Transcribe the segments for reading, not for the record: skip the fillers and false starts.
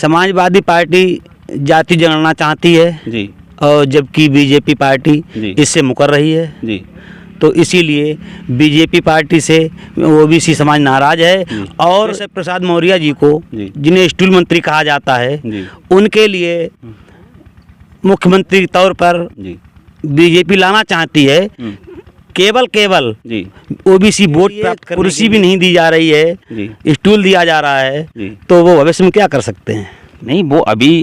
Samajwadi party जाति जनगणना चाहती है जी, और जबकि बीजेपी पार्टी जी, इससे मुकर रही है। जी, तो इसीलिए बीजेपी पार्टी से ओबीसी समाज नाराज है। और केशव प्रसाद मौर्य जी को, जी, जिन्हें स्टूल मंत्री कहा जाता है, जी, उनके लिए मुख्यमंत्री के तौर पर जी, बीजेपी लाना चाहती है। केवल जी, ओबीसी वोट प्राप्त कुर्सी भी नहीं दी जा रही है, जी, स्टूल दिया जा रहा है, जी। तो वो भविष्य में क्या कर सकते हैं? नहीं, वो अभी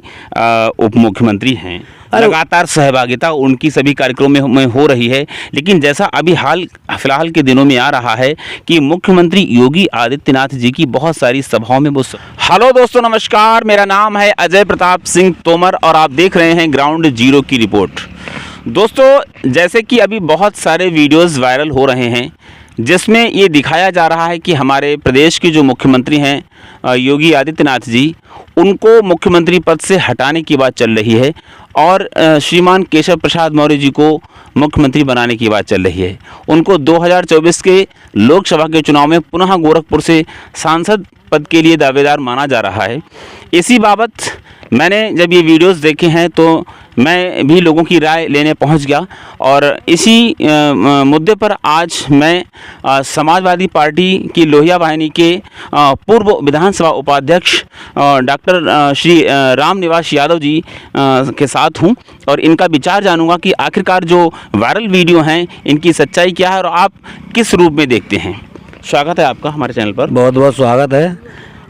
उप मुख्यमंत्री हैं, लगातार सहभागिता उनकी सभी कार्यक्रमों में हो रही है। लेकिन जैसा अभी फिलहाल के दिनों में आ रहा है कि मुख्यमंत्री योगी आदित्यनाथ जी की बहुत सारी सभाओं में वो हेलो दोस्तों, नमस्कार, मेरा नाम है अजय प्रताप सिंह तोमर और आप देख रहे हैं ग्राउंड जीरो की रिपोर्ट। दोस्तों, जैसे कि अभी बहुत सारे वीडियोस वायरल हो रहे हैं जिसमें ये दिखाया जा रहा है कि हमारे प्रदेश के जो मुख्यमंत्री हैं योगी आदित्यनाथ जी, उनको मुख्यमंत्री पद से हटाने की बात चल रही है और श्रीमान केशव प्रसाद मौर्य जी को मुख्यमंत्री बनाने की बात चल रही है। उनको 2024 के लोकसभा के चुनाव में पुनः गोरखपुर से सांसद पद के लिए दावेदार माना जा रहा है। इसी बाबत मैंने जब ये वीडियोस देखे हैं तो मैं भी लोगों की राय लेने पहुंच गया और इसी मुद्दे पर आज मैं समाजवादी पार्टी की लोहिया वाहिनी के पूर्व विधानसभा उपाध्यक्ष डॉक्टर श्री राम निवास यादव जी के साथ हूं और इनका विचार जानूंगा कि आखिरकार जो वायरल वीडियो हैं इनकी सच्चाई क्या है और आप किस रूप में देखते हैं। स्वागत है आपका हमारे चैनल पर। बहुत बहुत स्वागत है।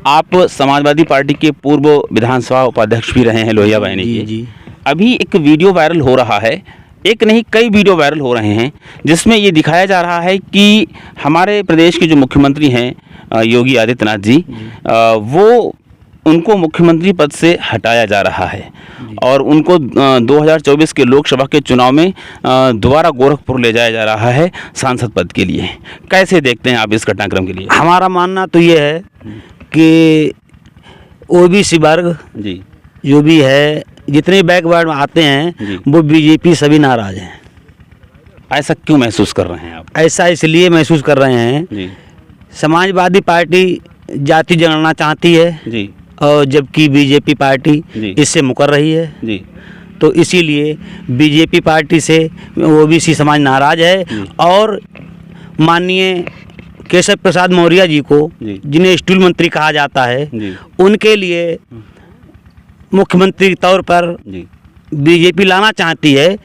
आप समाजवादी पार्टी के पूर्व विधानसभा उपाध्यक्ष भी रहे हैं लोहिया वाहिनी के। जी। अभी एक वीडियो वायरल हो रहा है, एक नहीं कई वीडियो वायरल हो रहे हैं जिसमें ये दिखाया जा रहा है कि हमारे प्रदेश के जो मुख्यमंत्री हैं योगी आदित्यनाथ जी, वो उनको मुख्यमंत्री पद से हटाया जा रहा है और उनको 2024 के लोकसभा के चुनाव में दोबारा गोरखपुर ले जाया जा रहा है सांसद पद के लिए। कैसे देखते हैं आप इस घटनाक्रम के लिए? हमारा मानना तो ये है कि ओबीसी वर्ग जी, जो भी है, जितने बैकवर्ड में आते हैं वो बीजेपी सभी नाराज हैं। ऐसा क्यों महसूस कर रहे हैं आप? ऐसा इसलिए महसूस कर रहे हैं, जी, समाजवादी पार्टी जाति जनगणना चाहती है जी, और जबकि बीजेपी पार्टी जी, इससे मुकर रही है। जी, तो इसीलिए बीजेपी पार्टी से ओबीसी समाज नाराज है। और माननीय केशव प्रसाद मौर्य जी को, जिन्हें स्टूल मंत्री कहा जाता है, उनके लिए मुख्यमंत्री के तौर पर बीजेपी लाना चाहती है।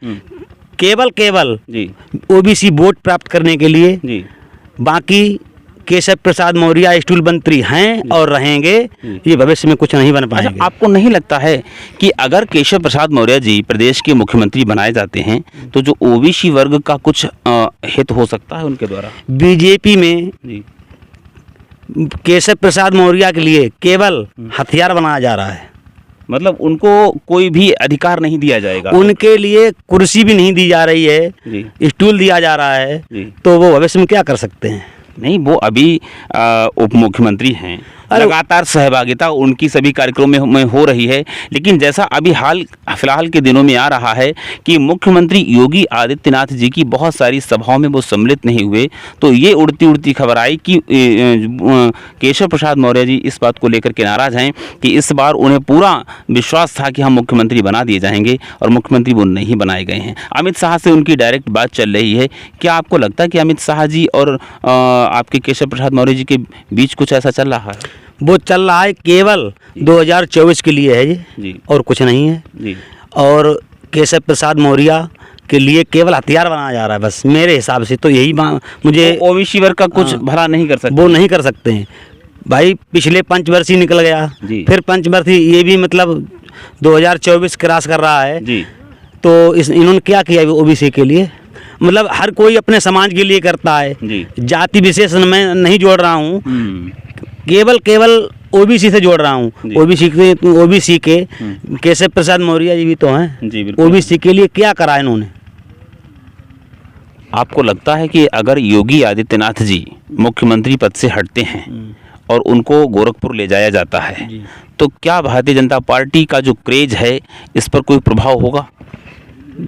केवल ओबीसी वोट प्राप्त करने के लिए। बाकी केशव प्रसाद मौर्य स्टूल मंत्री हैं और रहेंगे, ये भविष्य में कुछ नहीं बन पाएंगे। अच्छा, आपको नहीं लगता है कि अगर केशव प्रसाद मौर्य जी प्रदेश के मुख्यमंत्री बनाए जाते हैं तो जो ओबीसी वर्ग का कुछ हित हो सकता है उनके द्वारा? बीजेपी में केशव प्रसाद मौर्य के लिए केवल हथियार बनाया जा रहा है। मतलब उनको कोई भी अधिकार नहीं दिया जाएगा? उनके लिए कुर्सी भी नहीं दी जा रही है, स्टूल दिया जा रहा है, तो वो भविष्य में क्या कर सकते हैं? नहीं, वो अभी उप मुख्यमंत्री हैं, लगातार सहभागिता उनकी सभी कार्यक्रमों में हो रही है। लेकिन जैसा अभी फिलहाल के दिनों में आ रहा है कि मुख्यमंत्री योगी आदित्यनाथ जी की बहुत सारी सभाओं में वो सम्मिलित नहीं हुए, तो ये उड़ती खबर आई कि केशव प्रसाद मौर्य जी इस बात को लेकर के नाराज हैं कि इस बार उन्हें पूरा विश्वास था कि हम मुख्यमंत्री बना दिए जाएंगे और मुख्यमंत्री वो नहीं बनाए गए हैं। अमित शाह से उनकी डायरेक्ट बात चल रही है। क्या आपको लगता है कि अमित शाह जी और आपके केशव प्रसाद मौर्य जी के बीच कुछ ऐसा चल रहा है? वो चल रहा है, केवल 2024 के लिए है जी, और कुछ नहीं है जी। और केशव प्रसाद मौर्य के लिए केवल हथियार बनाया जा रहा है बस। मेरे हिसाब से तो यही मुझे ओबीसी वर्ग का कुछ भला नहीं कर सकते, वो नहीं कर सकते हैं भाई। पिछले पंचवर्षीय निकल गया, फिर पंचवर्षीय ये भी मतलब 2024 क्रॉस कर रहा है जी। तो इन्होंने क्या किया ओबीसी के लिए? मतलब हर कोई अपने समाज के लिए करता है, जाति विशेष में नहीं जोड़ रहा हूँ, केवल ओबीसी से जोड़ रहा हूँ। ओबीसी के केशव प्रसाद मौर्य जी भी तो हैं। ओबीसी के लिए क्या करा इन्होंने? आपको लगता है कि अगर योगी आदित्यनाथ जी मुख्यमंत्री पद से हटते हैं और उनको गोरखपुर ले जाया जाता है तो क्या भारतीय जनता पार्टी का जो क्रेज है इस पर कोई प्रभाव होगा?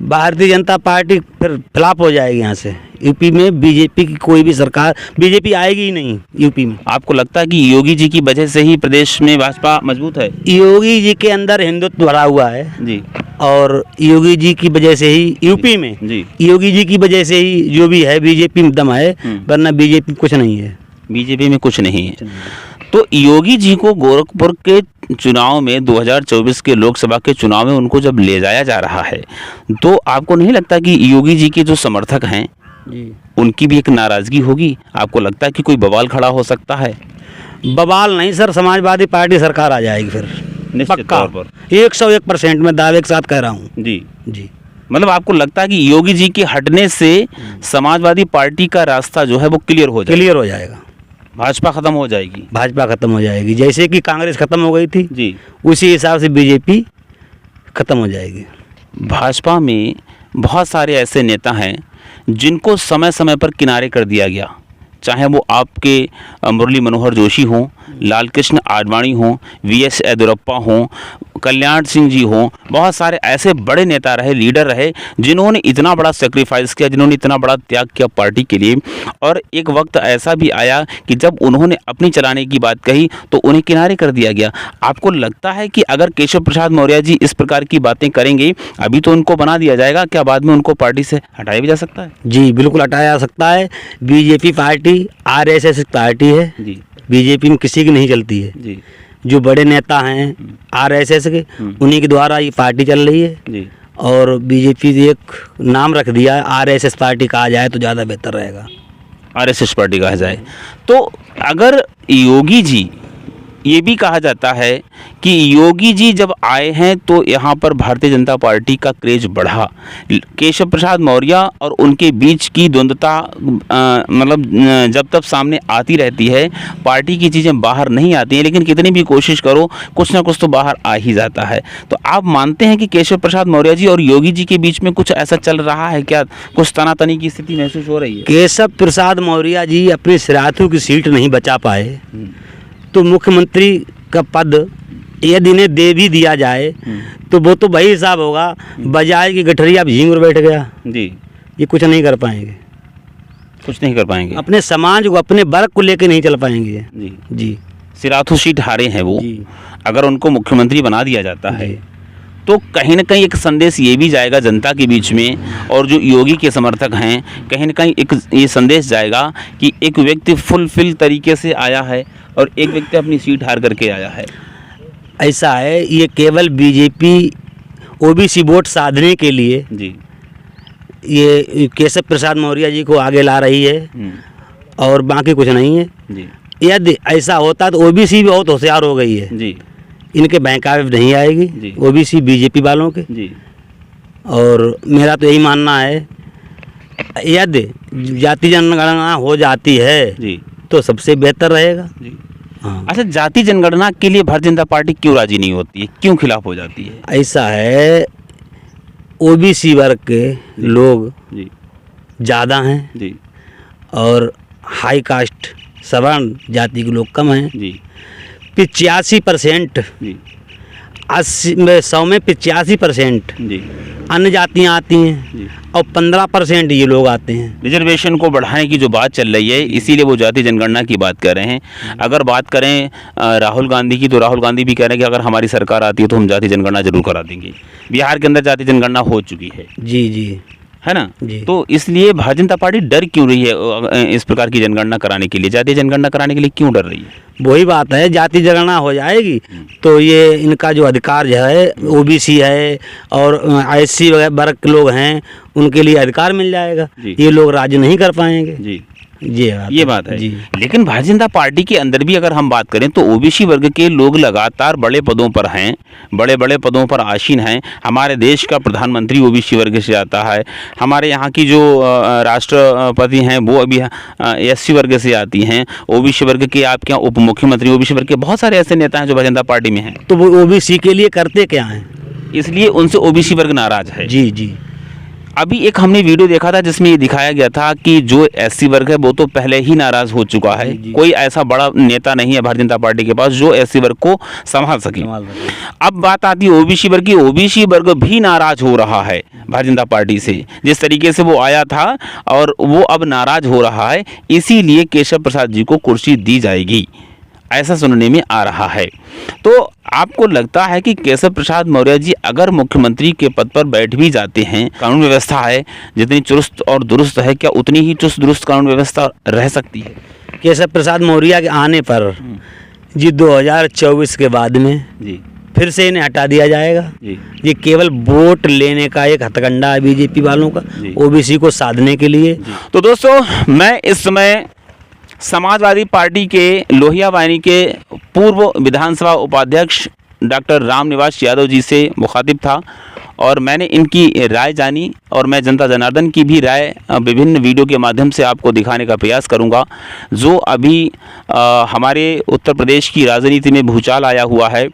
भारतीय जनता पार्टी फिर फ्लॉप हो जाएगी यहाँ से। यूपी में बीजेपी की कोई भी सरकार, बीजेपी आएगी ही नहीं यूपी में। आपको लगता है कि योगी जी की वजह से ही प्रदेश में भाजपा मजबूत है? योगी जी के अंदर हिंदुत्व भरा हुआ है जी, और योगी जी की वजह से ही यूपी में, जी, योगी जी की वजह से ही जो भी है बीजेपी में दम है, वरना बीजेपी कुछ नहीं है। बीजेपी में कुछ नहीं है। तो योगी जी को गोरखपुर के चुनाव में 2024 के लोकसभा के चुनाव में उनको जब ले जाया जा रहा है, तो आपको नहीं लगता कि योगी जी के जो समर्थक हैं जी, उनकी भी एक नाराजगी होगी? आपको लगता है कि कोई बवाल खड़ा हो सकता है? बवाल नहीं सर, समाजवादी पार्टी सरकार आ जाएगी फिर, निश्चित पक्का तौर पर। 101% में दावे के साथ कह रहा हूँ। जी जी, मतलब आपको लगता है कि योगी जी के हटने से समाजवादी पार्टी का रास्ता जो है वो क्लियर हो जाएगा, क्लियर हो जाएगा, भाजपा खत्म हो जाएगी? भाजपा खत्म हो जाएगी। जैसे कि कांग्रेस खत्म हो गई थी, जी, उसी हिसाब से बीजेपी खत्म हो जाएगी। भाजपा में बहुत सारे ऐसे नेता हैं जिनको समय समय पर किनारे कर दिया गया, चाहे वो आपके मुरली मनोहर जोशी हों, लाल कृष्ण आडवाणी हों, वीएस येदियुरप्पा हों, कल्याण सिंह जी हों, बहुत सारे ऐसे बड़े नेता रहे, लीडर रहे, जिन्होंने इतना बड़ा सेक्रीफाइस किया, जिन्होंने इतना बड़ा त्याग किया पार्टी के लिए। और एक वक्त ऐसा भी आया कि जब उन्होंने अपनी चलाने की बात कही तो उन्हें किनारे कर दिया गया। आपको लगता है कि अगर केशव प्रसाद मौर्य जी इस प्रकार की बातें करेंगे, अभी तो उनको बना दिया जाएगा, क्या बाद में उनको पार्टी से हटाया भी जा सकता है? जी बिल्कुल हटाया जा सकता है। बीजेपी पार्टी आरएसएस पार्टी है जी, बीजेपी में किसी की नहीं चलती है। जी, जो बड़े नेता हैं आरएसएस के, उन्हीं के द्वारा ये पार्टी चल रही है। जी। और बीजेपी ने एक नाम रख दिया है, आरएसएस पार्टी कहा जाए तो ज़्यादा बेहतर रहेगा। आरएसएस पार्टी कहा जाए तो अगर योगी जी, ये भी कहा जाता है कि योगी जी जब आए हैं तो यहाँ पर भारतीय जनता पार्टी का क्रेज बढ़ा। केशव प्रसाद मौर्य और उनके बीच की द्वंद्वता मतलब जब तब सामने आती रहती है, पार्टी की चीज़ें बाहर नहीं आती हैं, लेकिन कितनी भी कोशिश करो कुछ ना कुछ तो बाहर आ ही जाता है। तो आप मानते हैं कि केशव प्रसाद मौर्य जी और योगी जी के बीच में कुछ ऐसा चल रहा है क्या? कुछ तनातनी की स्थिति महसूस हो रही है? केशव प्रसाद मौर्य जी अपनी सिराथू की सीट नहीं बचा पाए, तो मुख्यमंत्री का पद यदि इन्हें दे भी दिया जाए तो वो तो वही हिसाब होगा, बजाय की गठरी अब झींगुर बैठ गया। जी, ये कुछ नहीं कर पाएंगे, कुछ नहीं कर पाएंगे, अपने समाज को, अपने वर्ग को लेकर नहीं चल पाएंगे। जी, जी, सिराथू सीट हारे हैं वो, जी, अगर उनको मुख्यमंत्री बना दिया जाता है जी। तो कहीं ना कहीं एक संदेश ये भी जाएगा जनता के बीच में, और जो योगी के समर्थक हैं कहीं ना कहीं एक ये संदेश जाएगा कि एक व्यक्ति फुलफिल तरीके से आया है और एक व्यक्ति अपनी सीट हार करके आया है। ऐसा है, ये केवल बीजेपी ओबीसी वोट साधने के लिए जी, ये केशव प्रसाद मौर्य जी को आगे ला रही है और बाकी कुछ नहीं है। जी, यदि ऐसा होता तो ओबीसी भी बहुत होशियार हो गई है, जी, इनके बहकावे नहीं आएगी जी। ओबीसी बीजेपी वालों के। जी, और मेरा तो यही मानना है, यदि जाति जनगणना हो जाती है जी, तो सबसे बेहतर रहेगा। जी। हाँ, अच्छा, जाति जनगणना के लिए भारतीय जनता पार्टी क्यों राजी नहीं होती है, क्यों खिलाफ हो जाती है? ऐसा है, ओबीसी वर्ग के लोग जी, ज़्यादा हैं जी, और हाई कास्ट सवर्ण जाति के लोग कम हैं। जी, 85% जी, 100 में 85% जी, अन्य जातियाँ आती हैं जी। और 15% ये लोग आते हैं। रिजर्वेशन को बढ़ाने की जो बात चल रही है, इसीलिए वो जाति जनगणना की बात कर रहे हैं। अगर बात करें राहुल गांधी की, तो राहुल गांधी भी कह रहे हैं कि अगर हमारी सरकार आती है तो हम जाति जनगणना जरूर करा देंगे। बिहार के अंदर जाति जनगणना हो चुकी है जी, जी, है ना? जी। तो इसलिए भारतीय जनता पार्टी डर क्यों रही है इस प्रकार की जनगणना कराने के लिए, जातीय जनगणना कराने के लिए क्यों डर रही है? वही बात है, जाति जनगणना हो जाएगी तो ये इनका जो अधिकार जो है, ओबीसी है और एससी वर्ग के लोग हैं, उनके लिए अधिकार मिल जाएगा। जी। ये लोग राज्य नहीं कर पाएंगे। जी, ये बात है। जी। लेकिन भारतीय जनता पार्टी के अंदर भी अगर हम बात करें तो ओबीसी वर्ग के लोग लगातार बड़े पदों पर हैं, बड़े बड़े पदों पर आसीन हैं। हमारे देश का प्रधानमंत्री ओबीसी वर्ग से आता है, हमारे यहाँ की जो राष्ट्रपति हैं वो अभी एससी वर्ग से आती हैं। ओबीसी वर्ग के आपके यहाँ उप मुख्यमंत्री ओबीसी वर्ग के बहुत सारे ऐसे नेता हैं जो भारतीय जनता पार्टी में हैं। तो वो ओबीसी के लिए करते क्या हैं? इसलिए उनसे ओबीसी वर्ग नाराज है। जी, जी। अभी एक हमने वीडियो देखा था जिसमें ये दिखाया गया था कि जो एससी वर्ग है वो तो पहले ही नाराज हो चुका है, कोई ऐसा बड़ा नेता नहीं है भारतीय जनता पार्टी के पास जो एससी वर्ग को संभाल सके। अब बात आती है ओबीसी वर्ग की, ओबीसी वर्ग भी नाराज हो रहा है भारतीय जनता पार्टी से, जिस तरीके से वो आया था और वो अब नाराज हो रहा है, इसीलिए केशव प्रसाद जी को कुर्सी दी जाएगी, ऐसा सुनने में आ रहा है। तो आपको लगता है कि केशव प्रसाद मौर्य जी अगर मुख्यमंत्री के पद पर बैठ भी जाते हैं, कानून व्यवस्था है जितनी चुस्त और दुरुस्त है, क्या उतनी ही चुस्त दुरुस्त कानून व्यवस्था रह सकती है? केशव प्रसाद मौर्य के आने पर जी 2024 के बाद में जी फिर से इन्हें हटा दिया जाएगा। जी ये केवल वोट लेने का एक हथकंडा है बीजेपी वालों का, ओबीसी को साधने के लिए। तो दोस्तों, मैं इस समय समाजवादी पार्टी के लोहिया वाहिनी के पूर्व विधानसभा उपाध्यक्ष डॉक्टर रामनिवास यादव जी से मुखातिब था और मैंने इनकी राय जानी और मैं जनता जनार्दन की भी राय विभिन्न वीडियो के माध्यम से आपको दिखाने का प्रयास करूंगा। जो अभी हमारे उत्तर प्रदेश की राजनीति में भूचाल आया हुआ है,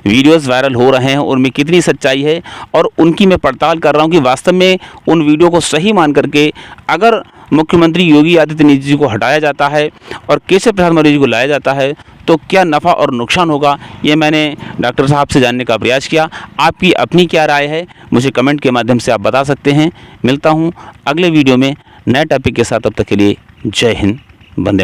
वीडियोस वायरल हो रहे हैं, उनमें कितनी सच्चाई है और उनकी मैं पड़ताल कर रहा हूं कि वास्तव में उन वीडियो को सही मान करके अगर मुख्यमंत्री योगी आदित्यनाथ जी को हटाया जाता है और केशव प्रसाद मौर्य जी को लाया जाता है तो क्या नफ़ा और नुकसान होगा, ये मैंने डॉक्टर साहब से जानने का प्रयास किया। आपकी अपनी क्या राय है मुझे कमेंट के माध्यम से आप बता सकते हैं। मिलता हूँ अगले वीडियो में नए टॉपिक के साथ, तब तक के लिए जय हिंद, वंदे मातरम।